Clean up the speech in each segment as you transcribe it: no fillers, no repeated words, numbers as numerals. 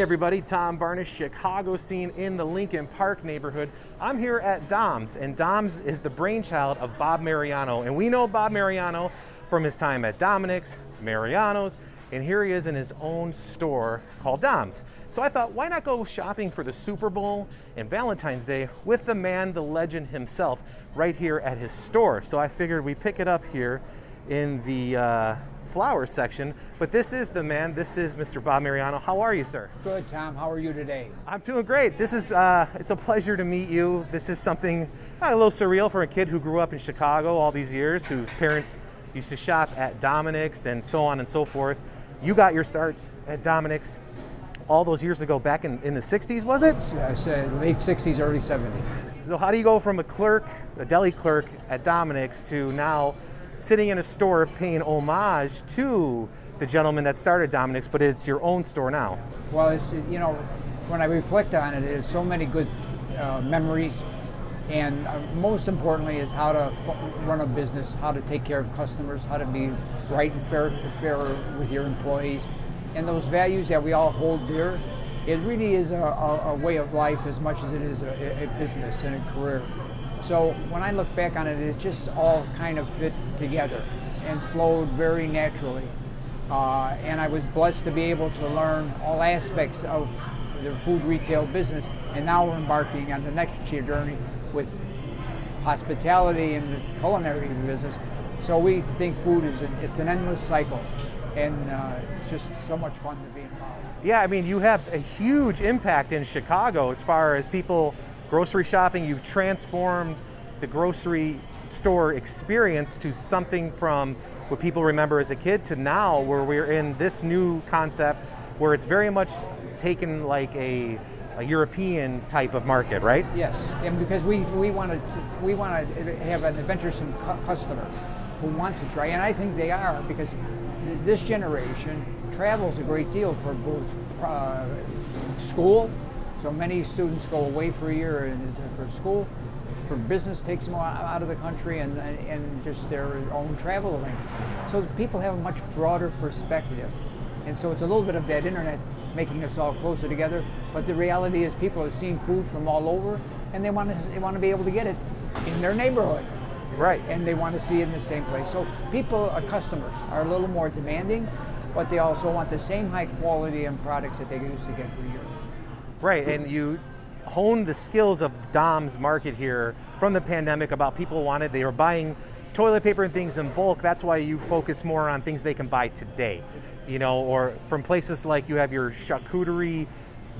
everybody, Tom Barnish, Chicago scene in the Lincoln Park neighborhood. I'm here at Dom's, and Dom's is the brainchild of Bob Mariano. And we know Bob Mariano from his time at Dominick's, Mariano's, and here he is in his own store called Dom's. So I thought, why not go shopping for the Super Bowl and Valentine's Day with the man, the legend himself, right here at his store. So I figured we pick it up here in the flowers section, but this is the man. This is Mr. Bob Mariano. How are you, sir? Good, Tom. How are you today? I'm doing great. This is it's a pleasure to meet you. This is something a little surreal for a kid who grew up in Chicago all these years, whose parents used to shop at Dominick's and so on and so forth. You got your start at Dominick's all those years ago, back in the 60s, was it? I said late 60s, early 70s. So how do you go from a clerk, a deli clerk at Dominick's, to now sitting in a store paying homage to the gentleman that started Dominick's, but it's your own store now? Well, it's, you know, when I reflect on it, there's so many good memories, and most importantly is how to run a business, how to take care of customers, how to be right and fair with your employees, and those values that we all hold dear. It really is a way of life as much as it is a business and a career. So when I look back on it, it just all kind of fit together and flowed very naturally. And I was blessed to be able to learn all aspects of the food retail business. And now we're embarking on the next journey with hospitality and the culinary business. So we think food it's an endless cycle, and it's just so much fun to be involved. Yeah, I mean, you have a huge impact in Chicago as far as people grocery shopping. You've transformed the grocery store experience to something from what people remember as a kid to now where we're in this new concept where it's very much taken like a European type of market, right? Yes, and because we want to have an adventuresome customer who wants to try, and I think they are, because this generation travels a great deal for both school. So many students go away for a year for school. For business, takes them out of the country, and just their own travel arrangement. So people have a much broader perspective. And so it's a little bit of that internet making us all closer together. But the reality is people have seen food from all over, and they want to be able to get it in their neighborhood. Right. And they want to see it in the same place. So people, customers, are a little more demanding, but they also want the same high quality and products that they used to get for years. Right, and you honed the skills of Dom's market here from the pandemic about they were buying toilet paper and things in bulk. That's why you focus more on things they can buy today, you know, or from places like you have your charcuterie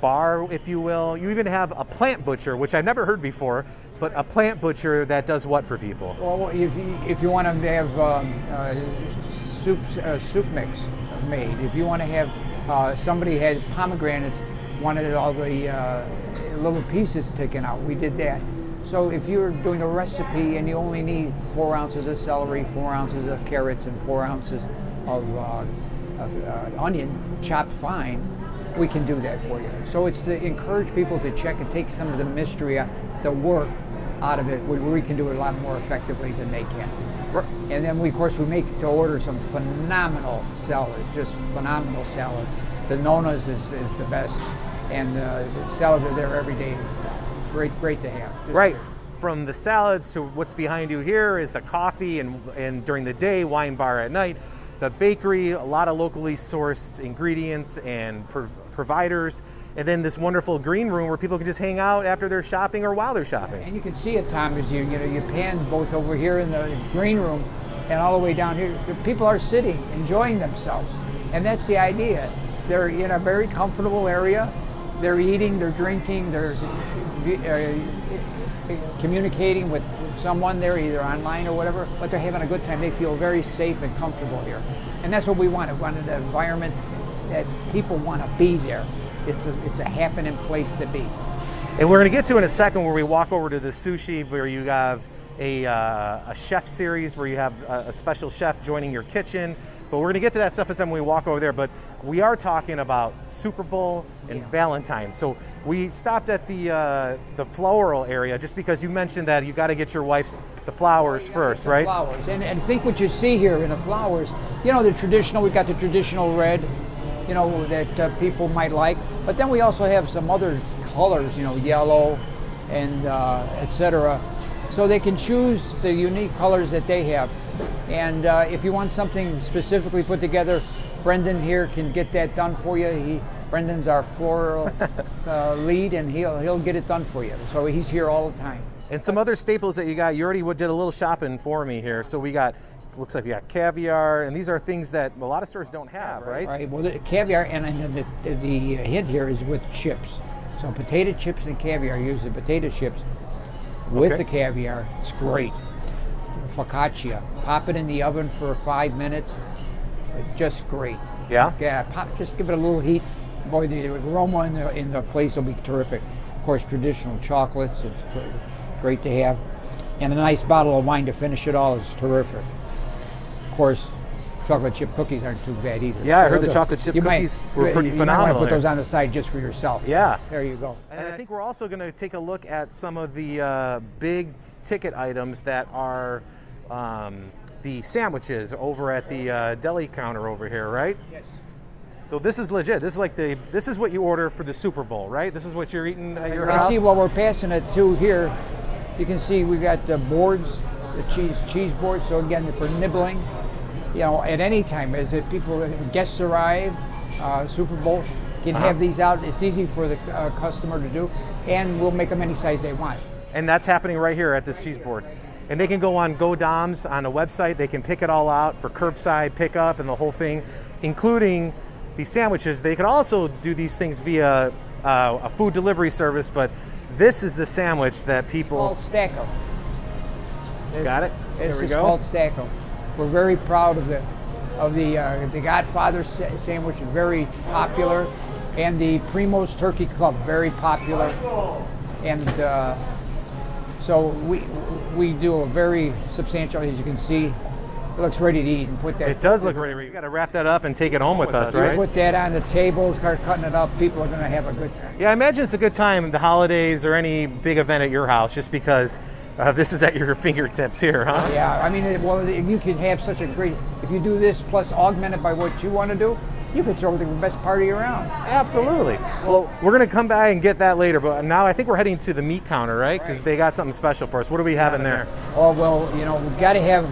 bar, if you will. You even have a plant butcher, which I've never heard before, but a plant butcher that does what for people? Well, if you want to have soup mix made, if you want to have somebody had pomegranates, wanted all the little pieces taken out, we did that. So if you're doing a recipe and you only need 4 ounces of celery, 4 ounces of carrots, and 4 ounces of onion chopped fine, we can do that for you. So it's to encourage people to check and take some of the mystery, the work out of it, where we can do it a lot more effectively than they can. And then of course we make to order some phenomenal salads, just phenomenal salads. The Nona's is the best. And the salads are there every day. Great to have. Right. From the salads to what's behind you here is the coffee, and during the day, wine bar at night. The bakery, a lot of locally sourced ingredients and providers. And then this wonderful green room where people can just hang out after they're shopping or while they're shopping. And you can see it, Tom, as you pan both over here in the green room and all the way down here. The people are sitting, enjoying themselves. And that's the idea. They're in a very comfortable area. They're eating, they're drinking, they're communicating with someone there, either online or whatever, but they're having a good time. They feel very safe and comfortable here. And that's what we wanted. We wanted an environment that people want to be there. It's a happening place to be. And we're going to get to in a second where we walk over to the sushi, where you have a chef series where you have a special chef joining your kitchen. But we're going to get to that stuff as when we walk over there. But we are talking about Super Bowl and Valentine's. So we stopped at the floral area just because you mentioned that you got to get your wife's the flowers first, right? Flowers, and I think what you see here in the flowers, you know, the traditional. We've got the traditional red, you know, that people might like. But then we also have some other colors, you know, yellow and etc. So they can choose the unique colors that they have. And if you want something specifically put together, Brendan here can get that done for you. Brendan's our floral lead, and he'll get it done for you. So he's here all the time. And some other staples that you got, you already did a little shopping for me here. So we got, looks like we got caviar, and these are things that a lot of stores don't have, right? Right, well, the caviar, and then the hint here is with chips. So potato chips and caviar, use the potato chips with the caviar. It's great. Focaccia, pop it in the oven for 5 minutes. Just great. Yeah? Yeah, just give it a little heat. Boy, the aroma in the place will be terrific. Of course, traditional chocolates, it's great to have. And a nice bottle of wine to finish it all is terrific. Of course, chocolate chip cookies aren't too bad either. Yeah, I heard the chocolate chip cookies were pretty phenomenal. You might want to put those on the side just for yourself. Yeah. There you go. And I think we're also going to take a look at some of the big ticket items that are the sandwiches over at the deli counter over here, right? Yes. So this is legit. This is what you order for the Super Bowl, right? This is what you're eating at your house? See, while we're passing it to here, you can see we got the boards, the cheese boards. So again, for nibbling, you know, at any time, as if guests arrive, Super Bowl, can have these out. It's easy for the customer to do, and we'll make them any size they want. And that's happening right here at this cheese board. And they can go on GoDoms on a website. They can pick it all out for curbside pickup and the whole thing, including these sandwiches. They could also do these things via a food delivery service, but this is the sandwich that people... It's called Stacko. Got it? It's There we go. called Stacko. We're very proud of the Godfather sandwich, very popular, and the Primo's Turkey Club, very popular. And so we do a very substantial, as you can see. It looks ready to eat, and put that. It does look ready. You got to wrap that up and take it home with us, right? Put that on the table, start cutting it up. People are going to have a good time. Yeah, I imagine it's a good time, the holidays or any big event at your house, just because this is at your fingertips here, huh? Yeah, I mean, you can have such a great. If you do this plus augment it by what you want to do, you could throw the best party around. Absolutely. Well, we're going to come back and get that later, but now I think we're heading to the meat counter, right? Because they got something special for us. What do we have in there? Oh, well, you know, we've got to have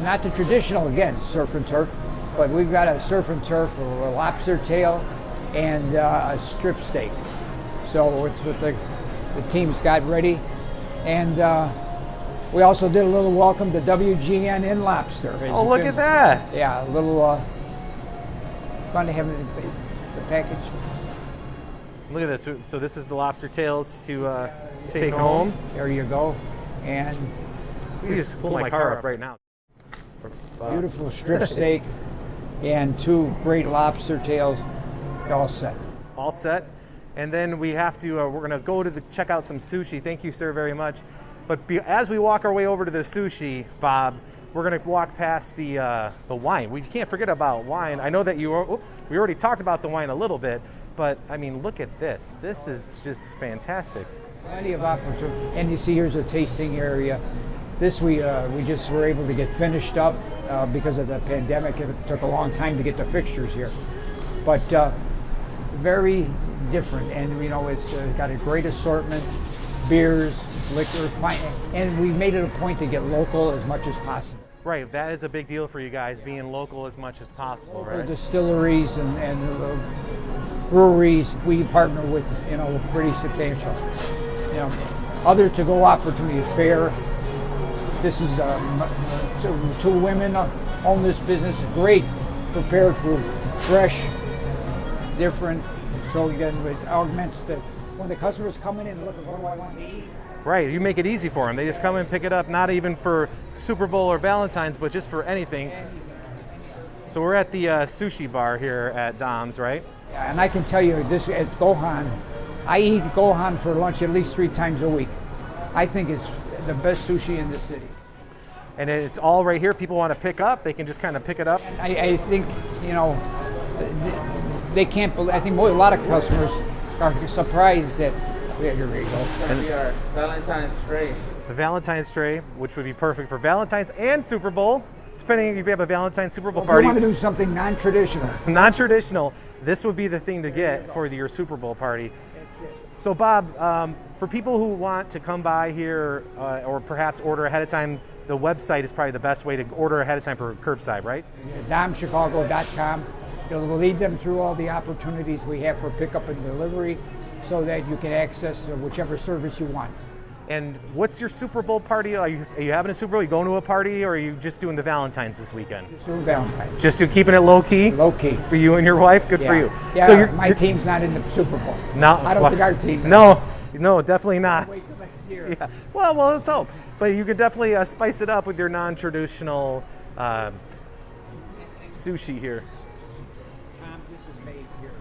not the traditional, again, surf and turf, but we've got a surf and turf, a lobster tail, and a strip steak. So it's what the team's got ready. And we also did a little welcome to WGN in lobster. Oh, look at that. Yeah, a little... fun to have the package. Look at this. So this is the lobster tails to take home. There you go. And you just pull my car up right now. Beautiful strip steak and 2 great lobster tails. All set. All set. And then we have to. We're going to go to check out some sushi. Thank you, sir, very much. But as we walk our way over to the sushi, Bob, we're going to walk past the wine. We can't forget about wine. I know that we already talked about the wine a little bit, but I mean, look at this. This is just fantastic. Plenty of opportunity. And you see, here's a tasting area. This we just were able to get finished up because of the pandemic. It took a long time to get the fixtures here, but very different. And you know, it's got a great assortment, beers, liquor, and we made it a point to get local as much as possible. Right, that is a big deal for you guys, being local as much as possible, right? Distilleries and breweries we partner with, you know, pretty substantial. You know, other to-go opportunity fair. This is two women own this business. Great prepared food, fresh, different. So again, it augments when the customers come in and look at what do I want to eat. Right, you make it easy for them. They just come and pick it up, not even for Super Bowl or Valentine's, but just for anything. So we're at the sushi bar here at Dom's, right? Yeah, and I can tell you this at Gohan, I eat Gohan for lunch at least 3 times a week. I think it's the best sushi in the city. And it's all right here. People want to pick up, they can just kind of pick it up. And I think, you know, they can't believe, I think a lot of customers are surprised that, here we go. And we are Valentine's tray. The Valentine's tray, which would be perfect for Valentine's and Super Bowl. depending if you have a Valentine's Super Bowl If you party, want to do something non-traditional. non-traditional, this would be the thing to get for your Super Bowl party. So Bob, for people who want to come by here or perhaps order ahead of time, the website is probably the best way to order ahead of time for curbside, right? domchicago.com. It'll lead them through all the opportunities we have for pickup and delivery so that you can access whichever service you want. And what's your Super Bowl party? Are you having a Super Bowl? Are you going to a party, or are you just doing the Valentine's this weekend? Just doing Valentine's. Just keeping it low key? Low key. For you and your wife? Good for you. Yeah, So my team's not in the Super Bowl. No, I don't think our team is. No, definitely not. Wait till next year. Yeah. Well, let's hope. But you could definitely spice it up with your non-traditional sushi here. Tom, this is made here.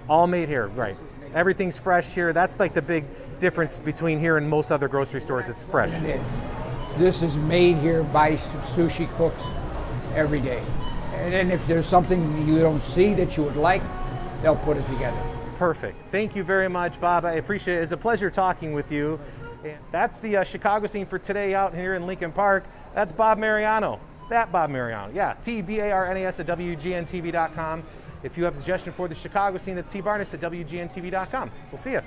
All made here, right? Everything's fresh here. That's like the big difference between here and most other grocery stores. It's fresh. This is made here by sushi cooks every day. And then if there's something you don't see that you would like, they'll put it together. Perfect. Thank you very much, Bob. I appreciate it. It's a pleasure talking with you. And that's the Chicago scene for today out here in Lincoln Park. That's Bob Mariano. That Bob Mariano. Yeah, TBARNAS at WGNTV.com. If you have a suggestion for the Chicago scene, that's tbarnes at WGNTV.com. We'll see you.